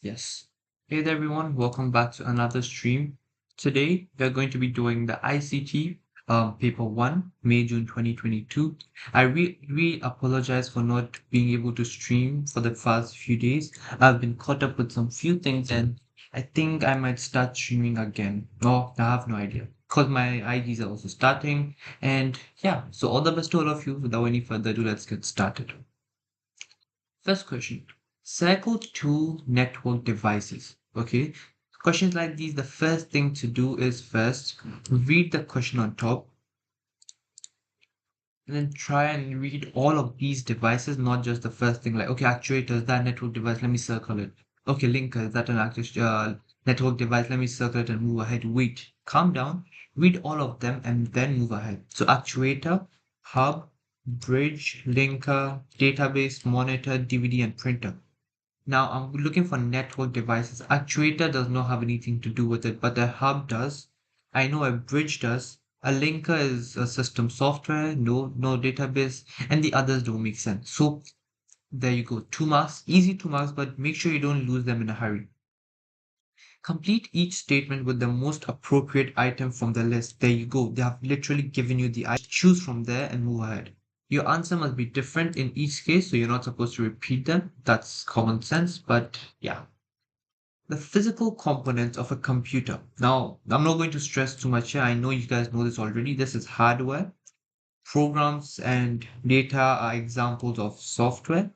Yes. Hey there, everyone. Welcome back to another stream. Today, we're going to be doing the ICT paper 1, May, June 2022. I really apologize for not being able to stream for the past few days. I've been caught up with some few things and I think I might start streaming again. Oh, I have no idea. Because my IDs are also starting. And yeah, so all the best to all of you. Without any further ado, let's get started. First question. Circle two network devices. Okay. Questions like these, the first thing to do is first read the question on top and then try and read all of these devices, not just the first thing like, okay, actuator, is that network device? Let me circle it. Okay, linker, is that an active network device? Let me circle it and move ahead. Wait, calm down, read all of them and then move ahead. So actuator, hub, bridge, linker, database, monitor, DVD, and printer. Now I'm looking for network devices. Actuator does not have anything to do with it, but a hub does. I know a bridge does. A linker is a system software, no database, and the others don't make sense. So there you go. 2 marks, easy 2 marks, but make sure you don't lose them in a hurry. Complete each statement with the most appropriate item from the list. There you go. They have literally given you the item. Choose from there and move ahead. Your answer must be different in each case, so you're not supposed to repeat them. That's common sense, but yeah. The physical components of a computer. Now, I'm not going to stress too much here. I know you guys know this already. This is hardware. Programs and data are examples of software.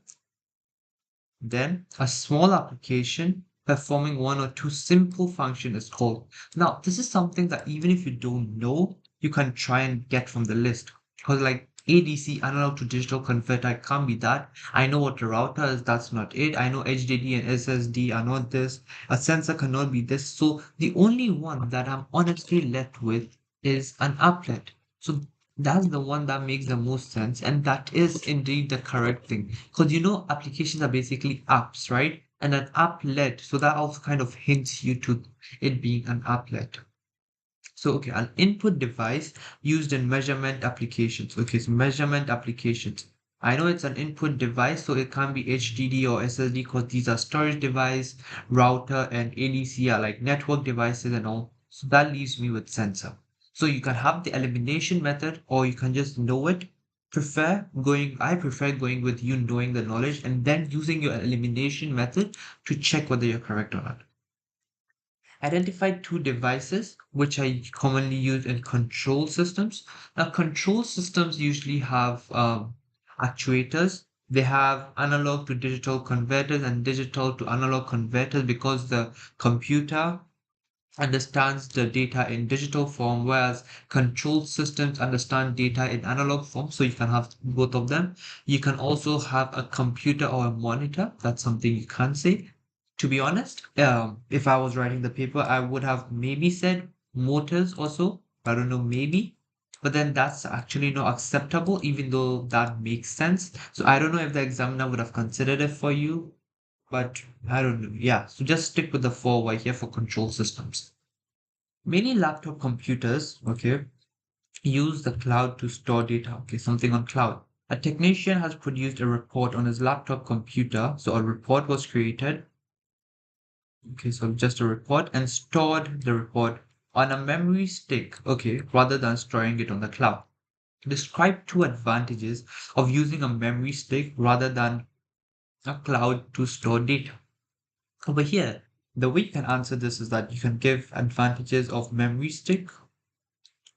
Then a small application performing one or two simple functions is called. Now, this is something that even if you don't know, you can try and get from the list. Because like ADC, analog to digital converter, it can't be that. I know what a router is, that's not it. I know HDD and SSD are not this. A sensor cannot be this. So the only one that I'm honestly left with is an applet. So that's the one that makes the most sense, and that is indeed the correct thing. Because applications are basically apps, right? And an applet, so that also kind of hints you to it being an applet. So, okay, an input device used in measurement applications. Okay, so measurement applications. I know it's an input device, so it can't be HDD or SSD because these are storage device, router, and ADC are like network devices and all. So that leaves me with sensor. So you can have the elimination method or you can just know it. I prefer going with you knowing the knowledge and then using your elimination method to check whether you're correct or not. Identify two devices which are commonly used in control systems. Now, control systems usually have actuators. They have analog to digital converters and digital to analog converters because the computer understands the data in digital form, whereas control systems understand data in analog form. So you can have both of them. You can also have a computer or a monitor. That's something you can't say. To be honest, if I was writing the paper, I would have maybe said motors also. I don't know, maybe. But then that's actually not acceptable, even though that makes sense. So I don't know if the examiner would have considered it for you, but I don't know. Yeah, so just stick with the four right here for control systems. Many laptop computers, okay, use the cloud to store data, okay, something on cloud. A technician has produced a report on his laptop computer. So a report was created, okay, so just a report and stored the report on a memory stick, okay, rather than storing it on the cloud. Describe two advantages of using a memory stick rather than a cloud to store data. Over here, the way you can answer this is that you can give advantages of memory stick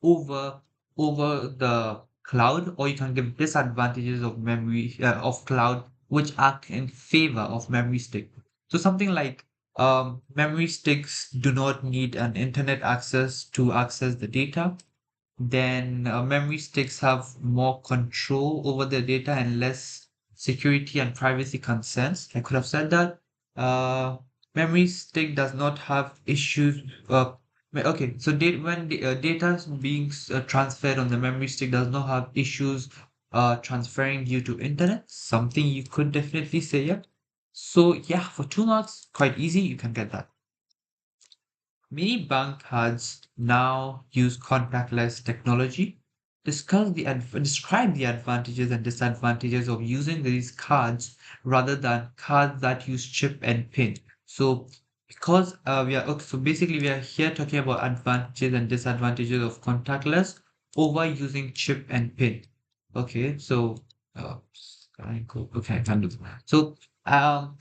over the cloud, or you can give disadvantages of memory of cloud, which act in favor of memory stick. So something like memory sticks do not need an internet access to access the data. Then memory sticks have more control over the data and less security and privacy concerns. I could have said that. Uh, Memory stick does not have issues. Okay, so when the data is being transferred on the memory stick does not have issues transferring due to internet. Something you could definitely say, yeah. So yeah, for 2 marks, quite easy. You can get that. Many bank cards now use contactless technology. Describe the advantages and disadvantages of using these cards rather than cards that use chip and pin. So because we are okay, so basically we are here talking about advantages and disadvantages of contactless over using chip and pin. Okay, so uh, can I go? Okay, I can do that. So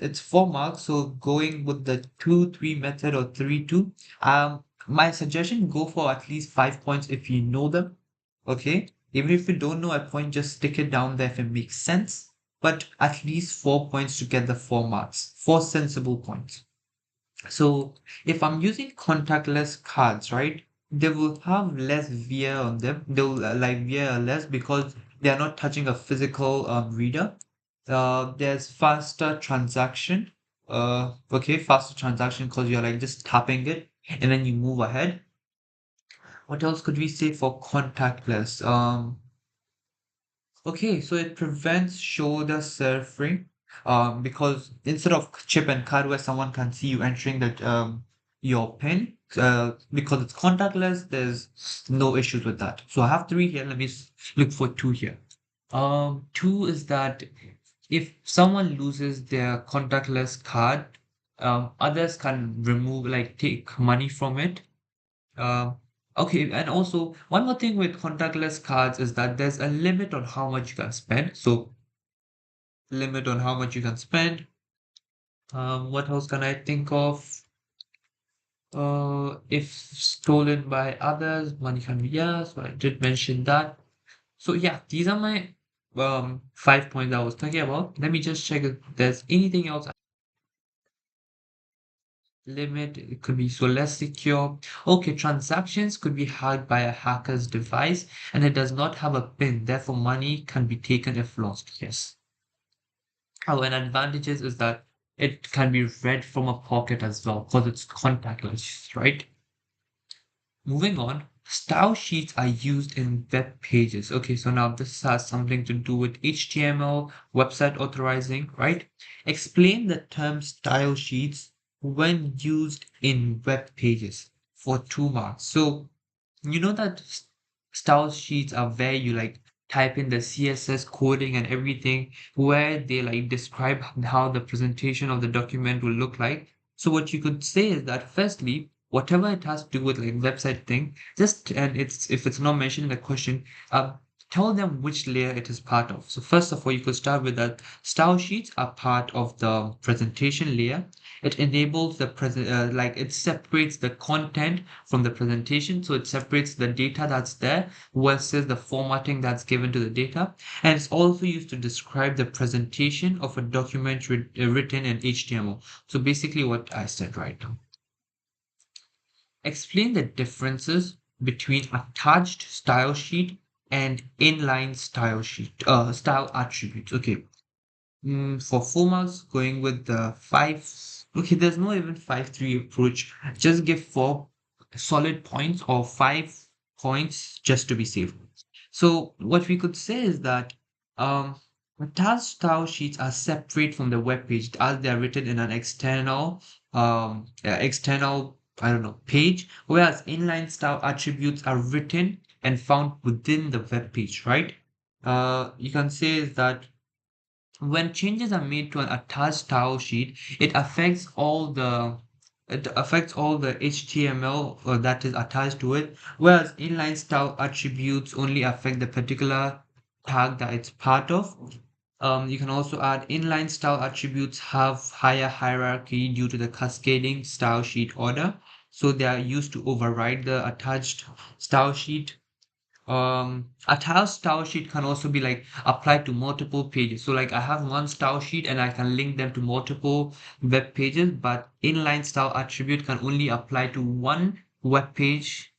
it's 4 marks. So going with the 2-3 method or 3-2. My suggestion, go for at least 5 points if you know them. Okay, even if you don't know a point, just stick it down there if it makes sense. But at least 4 points to get the 4 marks, four sensible points. So if I'm using contactless cards, right, they will have less wear on them. They'll like wear less because they are not touching a physical reader. There's faster transaction. Okay, faster transaction because you're like just tapping it and then you move ahead. What else could we say for contactless? Okay, so it prevents shoulder surfing, because instead of chip and card where someone can see you entering that your PIN, because it's contactless, there's no issues with that. So I have three here. Let me look for two here. Two is that if someone loses their contactless card, others can remove, like take money from it. um, okay, and also one more thing with contactless cards is that there's a limit on how much you can spend. So limit on how much you can spend. What else can I think of? If stolen by others, money can be, yeah, so I did mention that. So yeah, these are my 5 points I was talking about. Let me just check if there's anything else. Limit, it could be so less secure. Okay, transactions could be hacked by a hacker's device and it does not have a PIN, therefore money can be taken if lost. Yes. Oh, and advantages is that it can be read from a pocket as well because it's contactless, right? Moving on, style sheets are used in web pages. Okay, so now this has something to do with HTML, website authorizing, right? Explain the term style sheets when used in web pages for 2 marks. So you know that style sheets are where you like type in the CSS coding and everything, where they like describe how the presentation of the document will look like. So what you could say is that firstly, whatever it has to do with like website thing, just and it's if it's not mentioned in the question, tell them which layer it is part of. So first of all, you could start with that style sheets are part of the presentation layer. It enables the present, like it separates the content from the presentation. So it separates the data that's there versus the formatting that's given to the data. And it's also used to describe the presentation of a document written in HTML. So basically what I said right now. Explain the differences between attached style sheet and inline style sheet, style attributes. Okay. For 4 marks, going with the five. Okay, there's no even 5-3 approach. Just give 4 solid points or 5 points just to be safe. So what we could say is that task style sheets are separate from the web page as they are written in an external, I don't know, page, whereas inline style attributes are written and found within the web page, right? You can say is that when changes are made to an attached style sheet, it affects all the HTML that is attached to it, whereas inline style attributes only affect the particular tag that it's part of. You can also add inline style attributes have higher hierarchy due to the cascading style sheet order. So they are used to override the attached style sheet. A tile style sheet can also be like applied to multiple pages. So like I have one style sheet and I can link them to multiple web pages, but inline style attribute can only apply to one web page.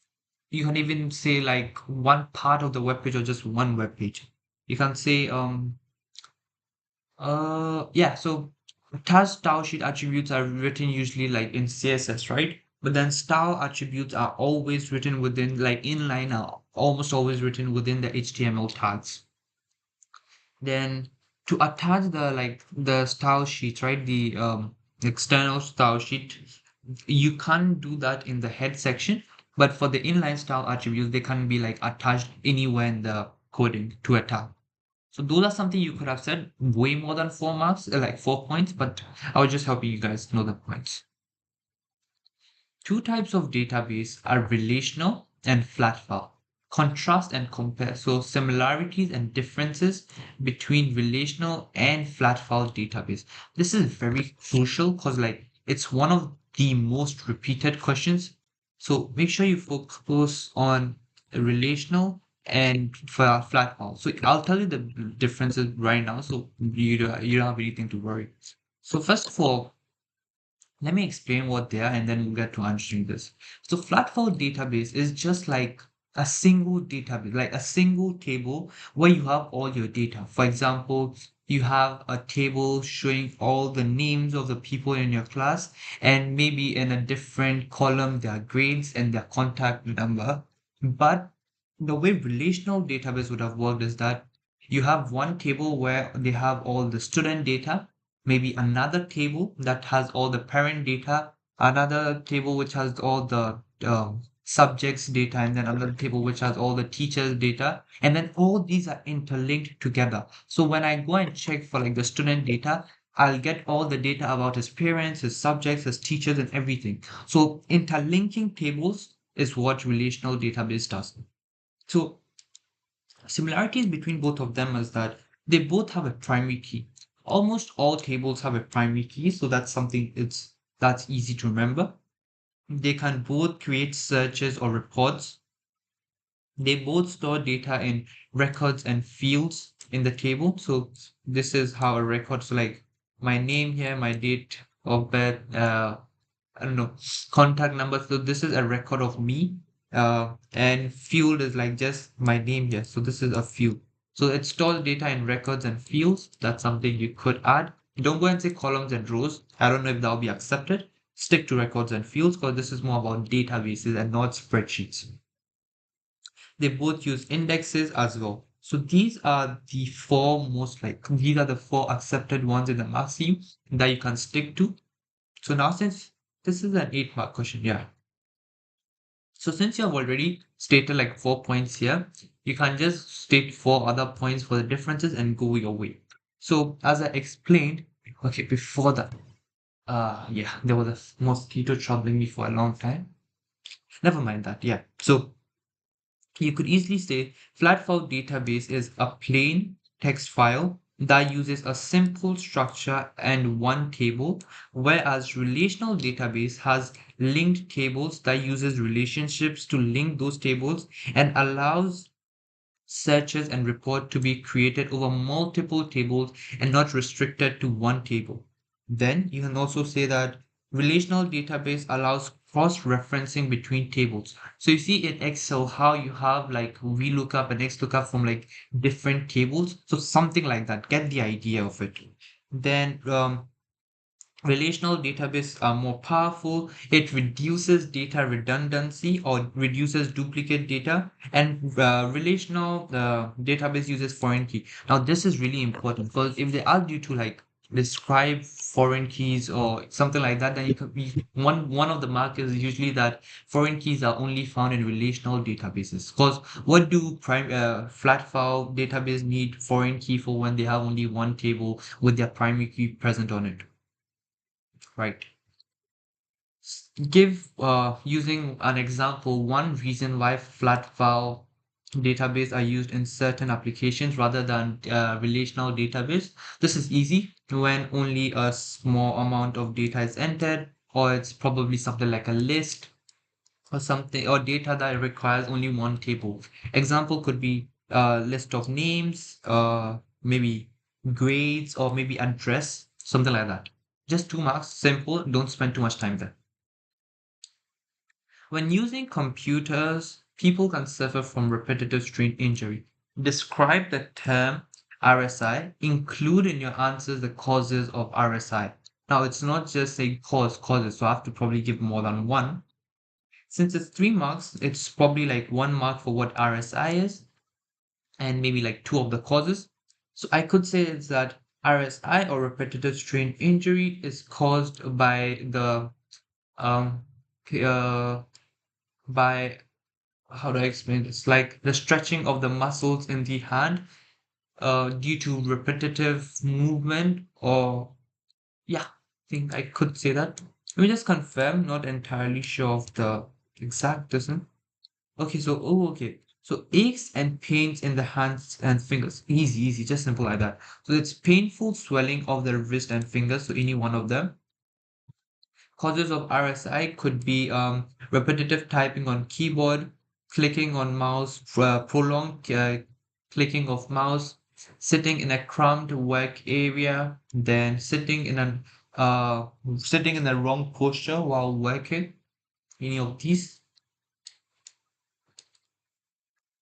You can even say like one part of the web page or just one web page. You can say yeah, so task style sheet attributes are written usually like in CSS, right? But then style attributes are always written within, like inline are almost always written within the HTML tags. Then to attach the style sheet, right? The external style sheet, you can't do that in the head section, but for the inline style attributes, they can be like attached anywhere in the coding to a tag. So those are something you could have said way more than 4 marks, like 4 points, but I was just helping you guys know the points. Two types of database are relational and flat file. Contrast and compare. So similarities and differences between relational and flat file database. This is very crucial because like it's one of the most repeated questions. So make sure you focus on relational and flat file. So I'll tell you the differences right now, so you don't have anything to worry. So first of all, let me explain what they are and then we'll get to answering this. So flat file database is just like a single database, like a single table where you have all your data. For example, you have a table showing all the names of the people in your class, and maybe in a different column, their grades and their contact number. But the way relational database would have worked is that you have one table where they have all the student data, maybe another table that has all the parent data, another table which has all the subjects data, and then another table which has all the teachers data, and then all these are interlinked together. So when I go and check for like the student data, I'll get all the data about his parents, his subjects, his teachers, and everything. So interlinking tables is what relational database does. So similarities between both of them is that they both have a primary key. Almost all tables have a primary key, so that's something that's easy to remember. They can both create searches or reports. They both store data in records and fields in the table. So this is how a record, so like my name here, my date of birth, I don't know, contact number. So this is a record of me. And field is like just my name here. So this is a field. So it stores data in records and fields. That's something you could add. Don't go and say columns and rows. I don't know if that'll be accepted. Stick to records and fields because this is more about databases and not spreadsheets. They both use indexes as well. So these are the four these are the four accepted ones in the maxim that you can stick to. So now since this is an 8 mark question, yeah. So since you have already stated like 4 points here, you can just state four other points for the differences and go your way. So as I explained, okay, before that, yeah, there was a mosquito troubling me for a long time. Never mind that, yeah. So you could easily say flat file database is a plain text file that uses a simple structure and one table, whereas relational database has linked tables that uses relationships to link those tables and allows searches and report to be created over multiple tables and not restricted to one table. Then you can also say that relational database allows cross-referencing between tables. So you see in Excel how you have like VLOOKUP and XLOOKUP from like different tables. So something like that. Get the idea of it. Then relational databases are more powerful. It reduces data redundancy or reduces duplicate data, and relational database uses foreign key. Now, this is really important because if they ask you to like describe foreign keys or something like that, then you can be one of the marks is usually that foreign keys are only found in relational databases. Because what do flat file database need foreign key for when they have only one table with their primary key present on it? Right. Give using an example one reason why flat file database are used in certain applications rather than relational database. This is easy when only a small amount of data is entered, or it's probably something like a list or something, or data that requires only one table. Example could be a list of names, maybe grades, or maybe address, something like that. Just 2 marks, simple, don't spend too much time there. When using computers, people can suffer from repetitive strain injury. Describe the term RSI. Include in your answers the causes of RSI. Now, it's not just a causes, so I have to probably give more than one. Since it's 3 marks, it's probably like 1 mark for what RSI is, and maybe like two of the causes. So I could say is that RSI or repetitive strain injury is caused by the um, uh, by how do I explain this? Like the stretching of the muscles in the hand due to repetitive movement, or yeah, I think I could say that. Let me just confirm, not entirely sure of the exact reason. Okay, so okay. So aches and pains in the hands and fingers. Easy, easy, just simple like that. So it's painful swelling of the wrist and fingers, so any one of them. Causes of RSI could be repetitive typing on keyboard, clicking on mouse, prolonged clicking of mouse, sitting in a cramped work area, then sitting in the wrong posture while working. Any of these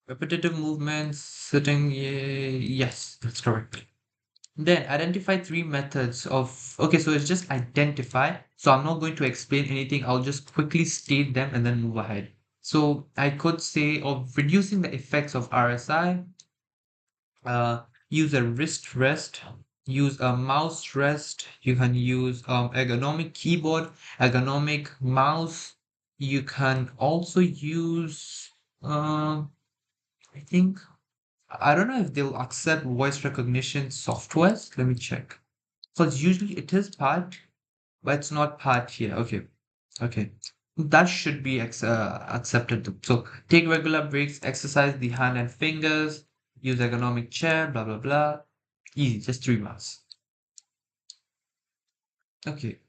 repetitive movements, sitting. Yes, that's correct. Then identify three methods of, okay, so it's just identify. So I'm not going to explain anything. I'll just quickly state them and then move ahead. So I could say of reducing the effects of RSI, use a wrist rest, use a mouse rest. You can use ergonomic keyboard, ergonomic mouse. You can also use, I think, I don't know if they'll accept voice recognition softwares. Let me check. Because usually it is part, but it's not part here. Okay. Okay. That should be accepted too. So take regular breaks, exercise the hand and fingers, use ergonomic chair, blah, blah, blah. Easy, just 3 months. Okay.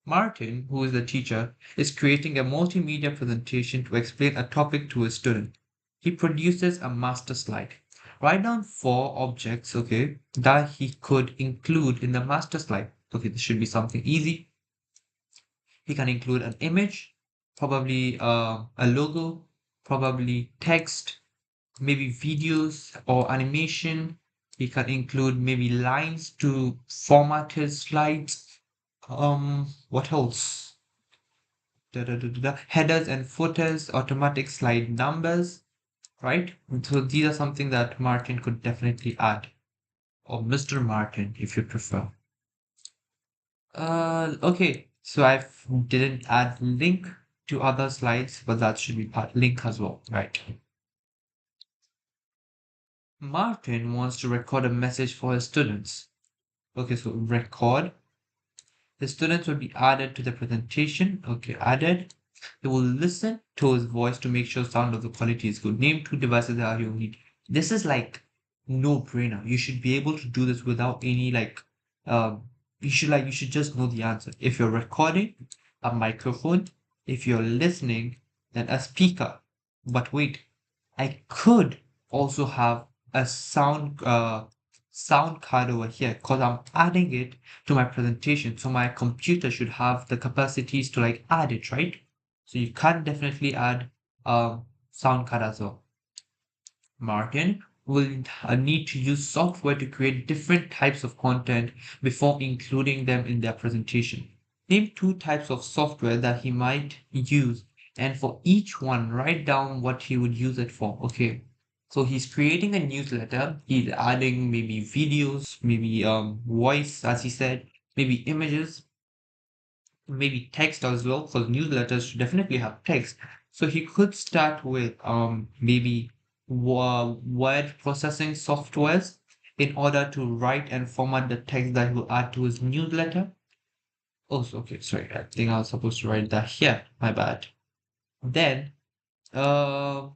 Martin, who is the teacher, is creating a multimedia presentation to explain a topic to a student. He produces a master slide. Write down 4 objects, okay, that he could include in the master slide. Okay, this should be something easy. He can include an image, probably a logo, probably text, maybe videos or animation. He can include maybe lines to format his slides. What else? Headers and footers, automatic slide numbers, right? So these are something that Martin could definitely add, or Mr. Martin, if you prefer. Okay. So I didn't add link to other slides, but that should be part link as well, right? Martin wants to record a message for his students. Okay, so record. The students will be added to the presentation. Okay, added. They will listen to his voice to make sure sound of the quality is good. Name 2 devices that you need. This is like no brainer. You should be able to do this without any like you should just know the answer. If you're recording, a microphone. If you're listening, then a speaker. But wait, I could also have a sound card over here because I'm adding it to my presentation. So my computer should have the capacities to like add it, right? So you can definitely add sound card as well. Martin will need to use software to create different types of content before including them in their presentation. Name 2 types of software that he might use, and for each one, write down what he would use it for. Okay. So he's creating a newsletter. He's adding maybe videos, maybe voice, as he said, maybe images, maybe text as well, because newsletters should definitely have text. So he could start with maybe word processing softwares in order to write and format the text that he will add to his newsletter. Oh, okay, sorry, I think I was supposed to write that here. My bad. Then, uh,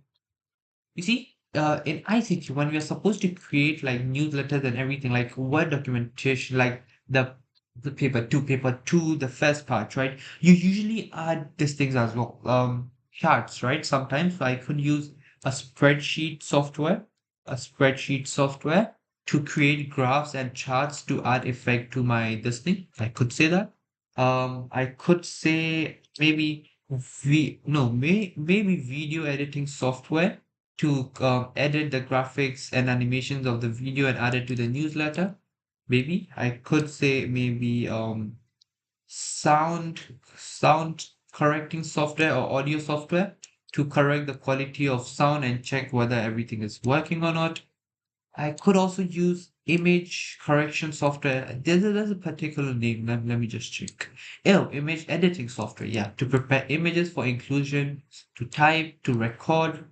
you see, in ICT, when we are supposed to create like newsletters and everything, like Word documentation, like the paper 2, the first part, right? You usually add these things as well. Charts, right? Sometimes I could use a spreadsheet software to create graphs and charts to add effect to my this thing. I could say that. I could say maybe maybe video editing software to edit the graphics and animations of the video and add it to the newsletter. Maybe I could say maybe sound correcting software or audio software to correct the quality of sound and check whether everything is working or not. I could also use image correction software. There's a particular name. Let me just check. Oh, image editing software. Yeah, to prepare images for inclusion, to type, to record,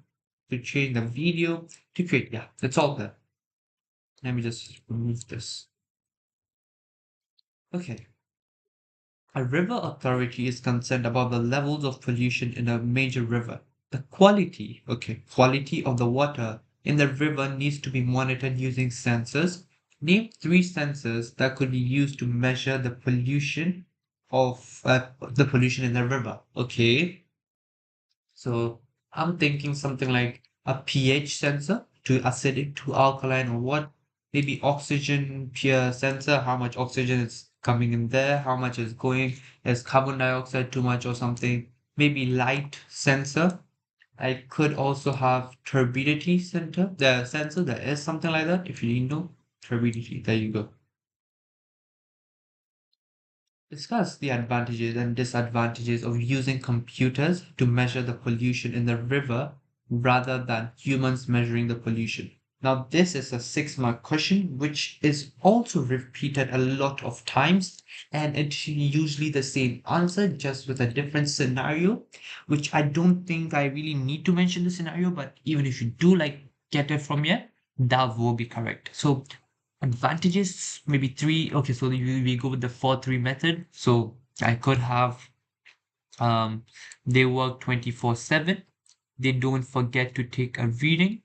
to change the video, to create. Yeah, that's all there. Let me just remove this. Okay. A river authority is concerned about the levels of pollution in a major river. The quality of the water in the river needs to be monitored using sensors. Name three sensors that could be used to measure the pollution in the river. Okay, so I'm thinking something like a pH sensor, to acidic, to alkaline, or what? Maybe oxygen peer sensor, how much oxygen is coming in there, how much is going, is carbon dioxide too much or something. Maybe light sensor. I could also have the sensor that is something like that, if you didn't know. Turbidity, there you go. Discuss the advantages and disadvantages of using computers to measure the pollution in the river rather than humans measuring the pollution. Now, this is a 6 mark question, which is also repeated a lot of times, and it's usually the same answer, just with a different scenario, which I don't think I really need to mention the scenario, but even if you do like get it from here, that will be correct. So advantages, maybe three. Okay, so we go with the 4-3 method. So I could have they work 24/7. They don't forget to take a reading.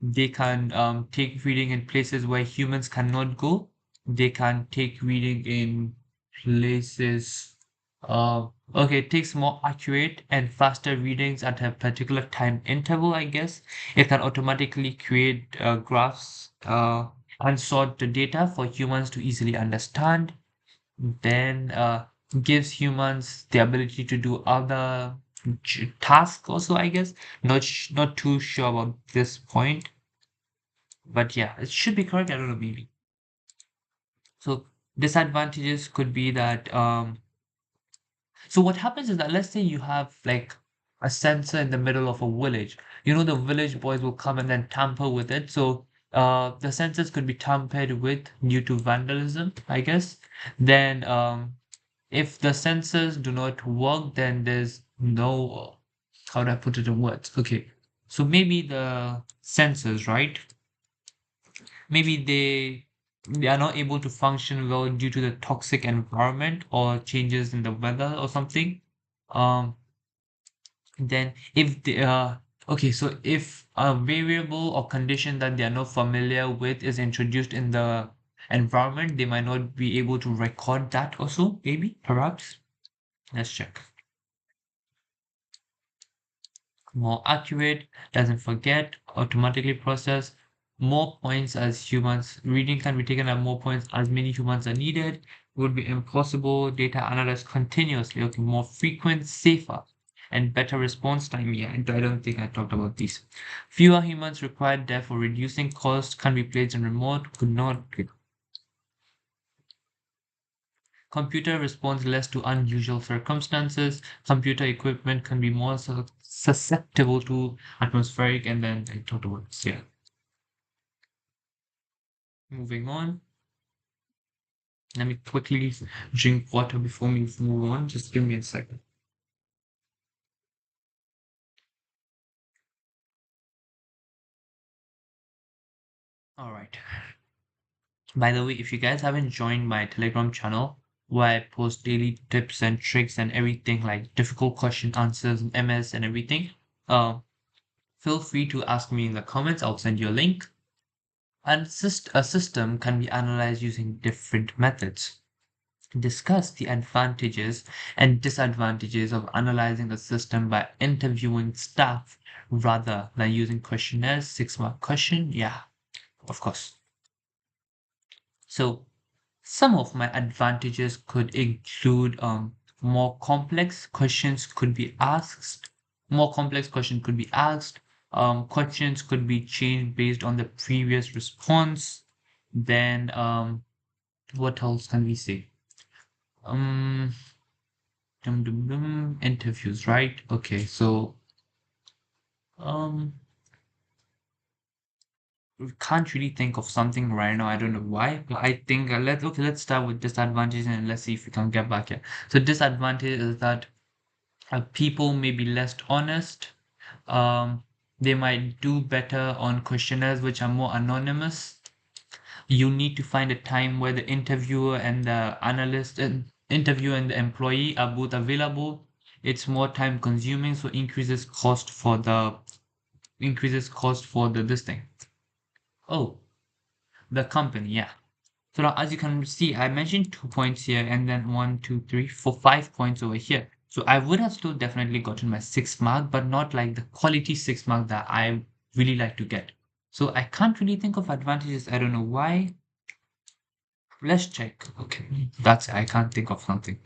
They can take reading in places where humans cannot go. They can take reading in places. Okay, it takes more accurate and faster readings at a particular time interval, I guess. It can automatically create graphs and sort the data for humans to easily understand. Then gives humans the ability to do other tasks also, I guess. Not too sure about this point, but yeah, it should be correct. I don't know, maybe. So disadvantages could be that so what happens is that, let's say you have like a sensor in the middle of a village. The village boys will come and then tamper with it. So the sensors could be tampered with due to vandalism, I guess. Then if the sensors do not work, then there's no, how do I put it in words? Okay. So maybe the sensors, right? Maybe they are not able to function well due to the toxic environment or changes in the weather or something. Um, then if they okay, so if a variable or condition that they are not familiar with is introduced in the environment, they might not be able to record that also, maybe, perhaps. Let's check. More accurate, doesn't forget, automatically process, more points as humans. Reading can be taken at more points as many humans are needed. Would be impossible. Data analyzed continuously. Okay, more frequent, safer, and better response time. Yeah, and I don't think I talked about these. Fewer humans required, therefore reducing cost. Can be placed in remote. Could not. Computer responds less to unusual circumstances. Computer equipment can be more susceptible to atmospheric, and then I talked about this. Yeah. Moving on. Let me quickly drink water before we move on. Just give me a second. All right. By the way, if you guys haven't joined my Telegram channel, where I post daily tips and tricks and everything like difficult question answers, MS and everything, uh, feel free to ask me in the comments. I'll send you a link. And a system can be analyzed using different methods. Discuss the advantages and disadvantages of analyzing a system by interviewing staff rather than using questionnaires. 6 mark question. Yeah, of course. So some of my advantages could include more complex questions could be asked. More complex questions could be asked. Questions could be changed based on the previous response. Then what else can we say? Um, interviews, right? Okay, so um, we can't really think of something right now. I don't know why, but I think let's start with disadvantages and let's see if we can get back here. So disadvantage is that people may be less honest. Um, they might do better on questionnaires which are more anonymous. You need to find a time where the interviewer and the analyst and interviewer and the employee are both available. It's more time consuming, so increases cost for the this thing. Oh, the company, yeah. So now as you can see, I mentioned 2 points here and then one, two, three, four, 5 points over here. So I would have still definitely gotten my 6 mark, but not like the quality 6 mark that I really like to get. So I can't really think of advantages. I don't know why. Let's check. Okay, that's I can't think of something.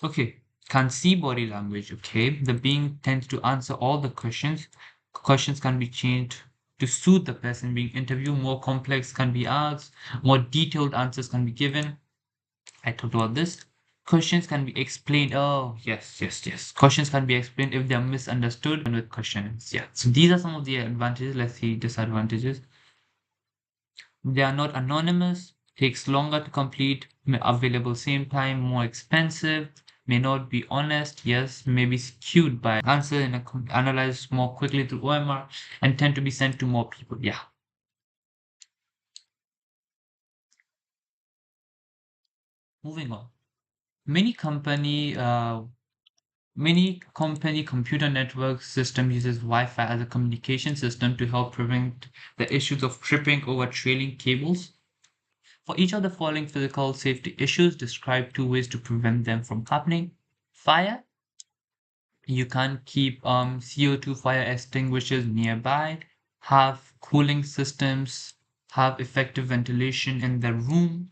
Okay, can see body language. Okay, the being tends to answer all the questions. Questions can be changed to suit the person being interviewed. More complex can be asked. More detailed answers can be given. I talked about this. Questions can be explained. Oh, yes, yes, yes. Questions can be explained if they're misunderstood with questions. Yeah. So these are some of the advantages. Let's see disadvantages. They are not anonymous, takes longer to complete, available same time, more expensive, may not be honest, yes, may be skewed by answer and analyzed more quickly through OMR and tend to be sent to more people. Yeah. Moving on. Many company computer network system uses Wi-Fi as a communication system to help prevent the issues of tripping over trailing cables. For each of the following physical safety issues, describe 2 ways to prevent them from happening. Fire, you can't keep CO2 fire extinguishers nearby, have cooling systems, have effective ventilation in the room.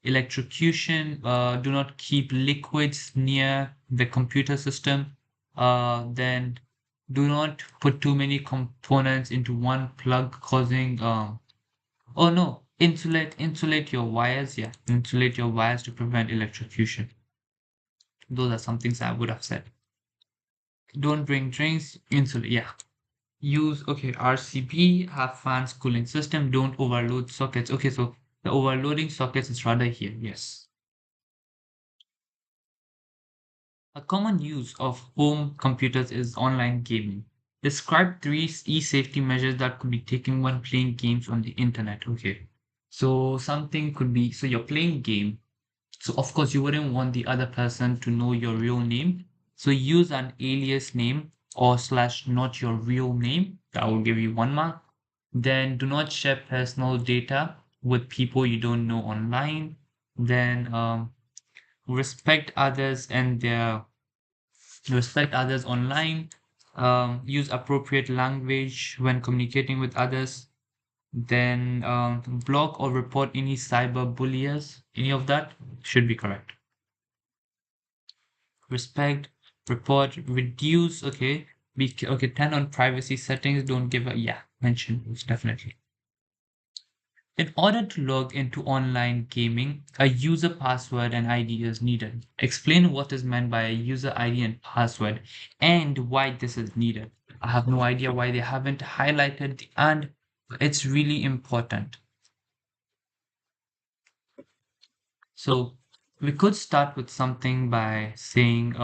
Electrocution, do not keep liquids near the computer system. Then do not put too many components into one plug causing oh no, insulate your wires. Yeah, insulate your wires to prevent electrocution. Those are some things I would have said. Don't bring drinks, insulate. Yeah. Use okay, RCB, have fans, cooling system, don't overload sockets. Okay, so the overloading sockets is rather here. Yes. A common use of home computers is online gaming. Describe 3 e-safety measures that could be taken when playing games on the internet. Okay. So something could be so you're playing game. So of course you wouldn't want the other person to know your real name. So use an alias name or slash not your real name. That will give you 1 mark. Then do not share personal data with people you don't know online. Then respect others and their respect others online. Use appropriate language when communicating with others. Then block or report any cyber bullies. Any of that should be correct. Respect, report, reduce. Okay, okay. 10 on privacy settings. Don't give a yeah. Mention those definitely. In order to log into online gaming, a user password and ID is needed. Explain what is meant by a user ID and password and why this is needed. I have no idea why they haven't highlighted the and it's really important. So we could start with something by saying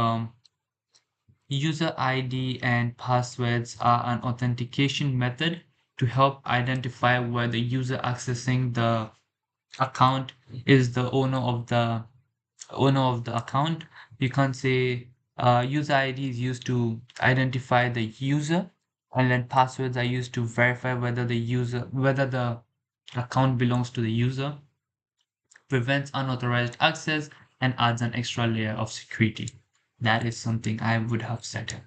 user ID and passwords are an authentication method to help identify whether the user accessing the account is the owner of the account. You can say user ID is used to identify the user, and then passwords are used to verify whether the account belongs to the user, prevents unauthorized access, and adds an extra layer of security. That is something I would have said.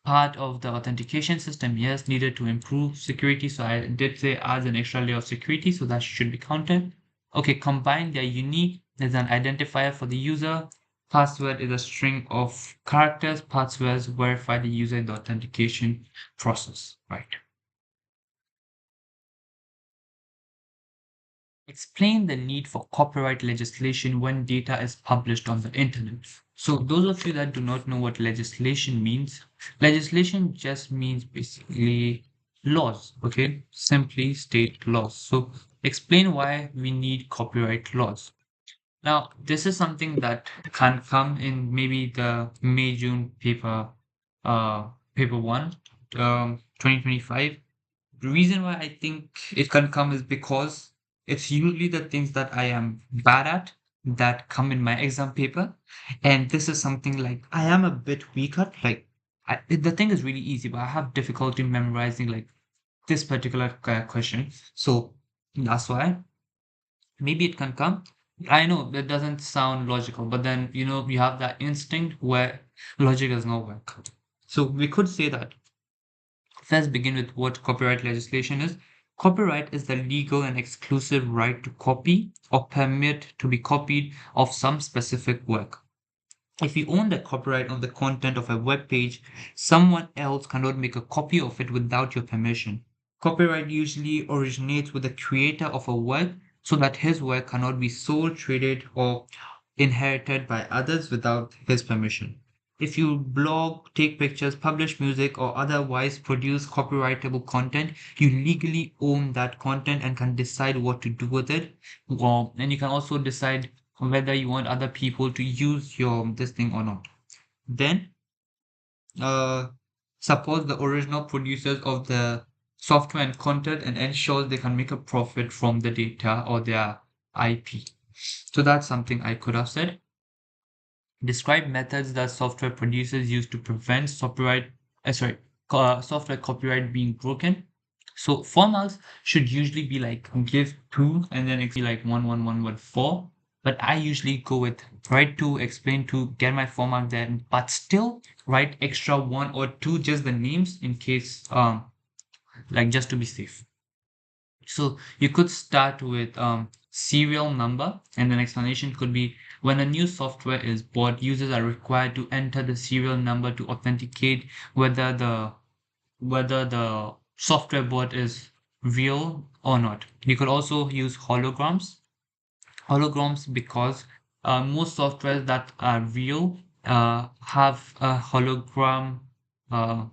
Part of the authentication system, yes, needed to improve security. So I did say adds an extra layer of security, so that should be counted. Okay, combine, they're unique. There's an identifier for the user. Password is a string of characters. Passwords verify the user in the authentication process, right? Explain the need for copyright legislation when data is published on the internet. So those of you that do not know what legislation just means basically laws, okay? Simply state laws. So explain why we need copyright laws. Now, this is something that can come in maybe the May-June paper 1, 2025. The reason why I think it can come is because it's usually the things that I am bad at that come in my exam paper. And this is something like I am a bit weak at. Like, the thing is really easy, but I have difficulty memorizing like this particular question. So that's why maybe it can come. I know that doesn't sound logical, but then you have that instinct where logic does not work. So we could say that let's begin with what copyright legislation is. Copyright is the legal and exclusive right to copy or permit to be copied of some specific work. If you own the copyright on the content of a web page, someone else cannot make a copy of it without your permission. Copyright usually originates with the creator of a work so that his work cannot be sold, traded, or inherited by others without his permission. If you blog, take pictures, publish music, or otherwise produce copyrightable content, you legally own that content and can decide what to do with it. And you can also decide whether you want other people to use your this thing or not. Then, uh, support the original producers of the software and content and ensures they can make a profit from the data or their IP. So that's something I could have said. Describe methods that software producers use to prevent software copyright being broken. So formats should usually be like give two and then be like 11114. But I usually go with write two, explain two, get my format there, but still write extra one or two, just the names in case like just to be safe. So you could start with serial number, and an explanation could be when a new software is bought, users are required to enter the serial number to authenticate whether the software bought is real or not. You could also use holograms because most softwares that are real have a hologram uh,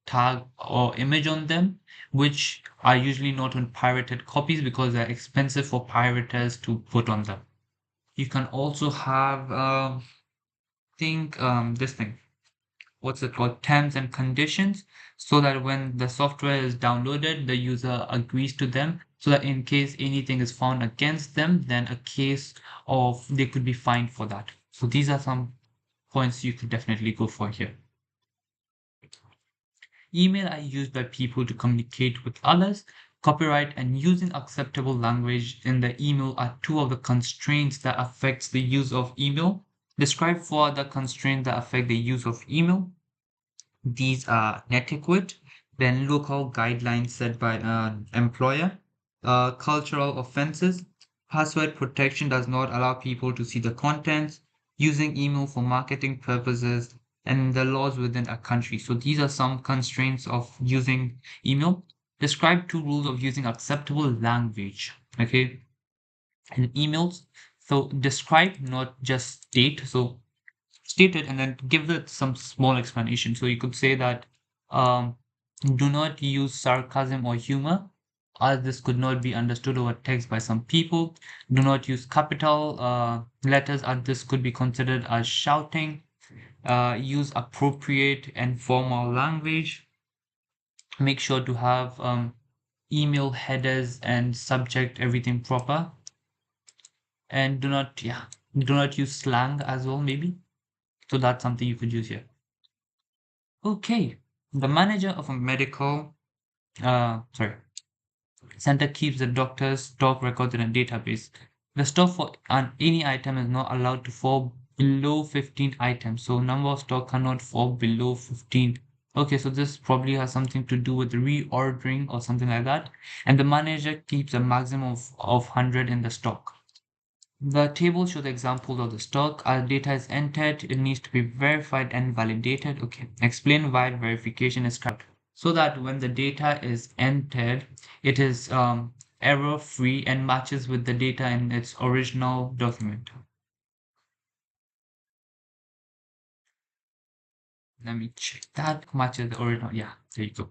tag or image on them, which are usually not on pirated copies because they're expensive for pirates to put on them. You can also have think this thing, what's it called, terms and conditions, so that when the software is downloaded the user agrees to them, so that in case anything is found against them, then a case of they could be fined for that. So these are some points you could definitely go for here. Email are used by people to communicate with others. Copyright and using acceptable language in the email are two of the constraints that affects the use of email. Describe four other constraints that affect the use of email. These are etiquette, then local guidelines set by an employer, cultural offenses, password protection does not allow people to see the contents, using email for marketing purposes, and the laws within a country. So these are some constraints of using email. Describe two rules of using acceptable language. Okay, in emails. So describe, not just state. So state it and then give it some small explanation. So you could say that um, do not use sarcasm or humor, as this could not be understood over text by some people. Do not use capital letters, as this could be considered as shouting. Use appropriate and formal language. Make sure to have email headers and subject everything proper. And do not use slang as well, maybe. So that's something you could use here. Okay, the manager of a medical center keeps the doctor's stock records in a database. The stock for any item is not allowed to fall below 15 items. So number of stock cannot fall below 15. Okay, so this probably has something to do with reordering or something like that. And the manager keeps a maximum of 100 in the stock. The table shows examples of the stock. As data is entered, it needs to be verified and validated. Okay, explain why verification is correct. So that when the data is entered, it is error free and matches with the data in its original document. Let me check that matches the original. Yeah, there you go.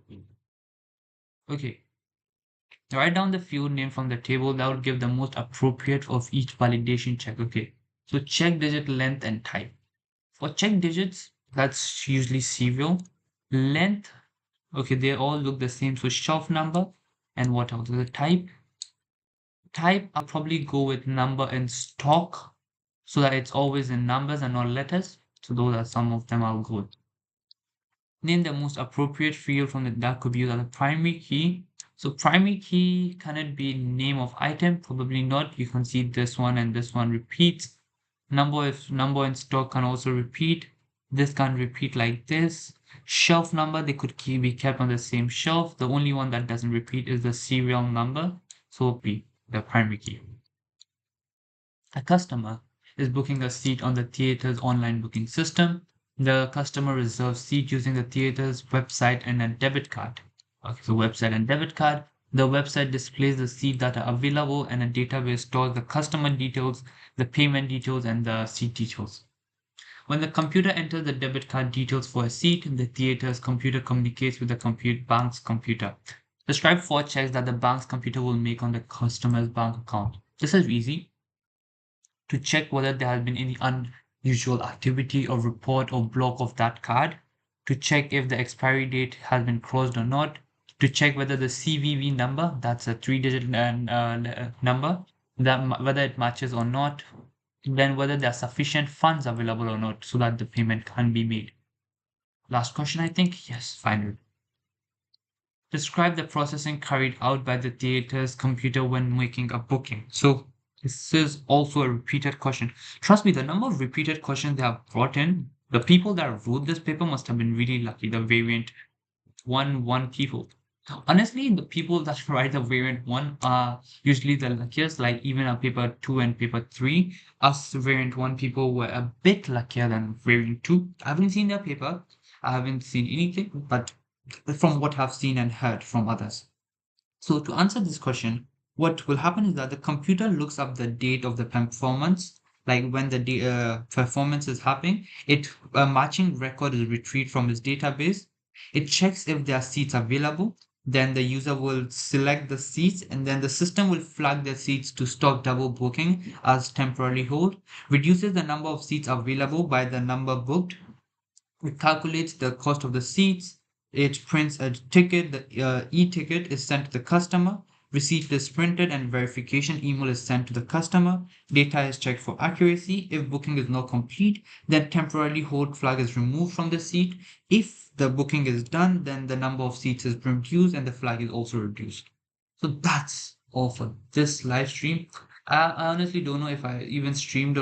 Okay, write down the field name from the table that would give the most appropriate of each validation check. Okay, so check digit length and type. For check digits, that's usually serial. Length, okay, they all look the same. So shelf number, And what else? The type, I'll probably go with number in stock so that it's always in numbers and not letters. So those are some of them I'll go with. Name the most appropriate field from that could be used as a primary key. So primary key, can it be name of item? Probably not. You can see this one and this one repeats. Number in stock can also repeat. This can repeat like this. Shelf number, they could be kept on the same shelf. The only one that doesn't repeat is the serial number. So B, the primary key. A customer is booking a seat on the theater's online booking system. The customer reserves seat using the theater's website and a debit card. Okay, so website and debit card. The website displays the seats that are available and a database stores the customer details, the payment details, and the seat details. When the computer enters the debit card details for a seat, the theater's computer communicates with the bank's computer. Describe 4 checks that the bank's computer will make on the customer's bank account. This is easy. To check whether there has been any unusual activity or report or block of that card, to check if the expiry date has been crossed or not, to check whether the CVV number, that's a 3-digit number, whether it matches or not, then whether there are sufficient funds available or not so that the payment can be made. Last question, I think. Yes, finally. Describe the processing carried out by the theater's computer when making a booking. So this is also a repeated question. Trust me, the number of repeated questions they have brought in, the people that wrote this paper must have been really lucky. The variant one people. Honestly, the people that write the variant 1 are usually the luckiest, like even a paper 2 and paper 3. Us variant 1 people were a bit luckier than variant 2. I haven't seen their paper. I haven't seen anything, but from what I've seen and heard from others. So to answer this question, what will happen is that the computer looks up the date of the performance, like when the performance is happening. A matching record is retrieved from its database. It checks if there are seats available. Then the user will select the seats, and then the system will flag the seats to stop double booking as temporary hold, reduces the number of seats available by the number booked. It calculates the cost of the seats. It prints a ticket. The e-ticket is sent to the customer. Receipt is printed and verification email is sent to the customer. Data is checked for accuracy. If booking is not complete, then temporarily hold flag is removed from the seat. If the booking is done, then the number of seats is reduced and the flag is also reduced. So that's all for this live stream. I honestly don't know if I even streamed on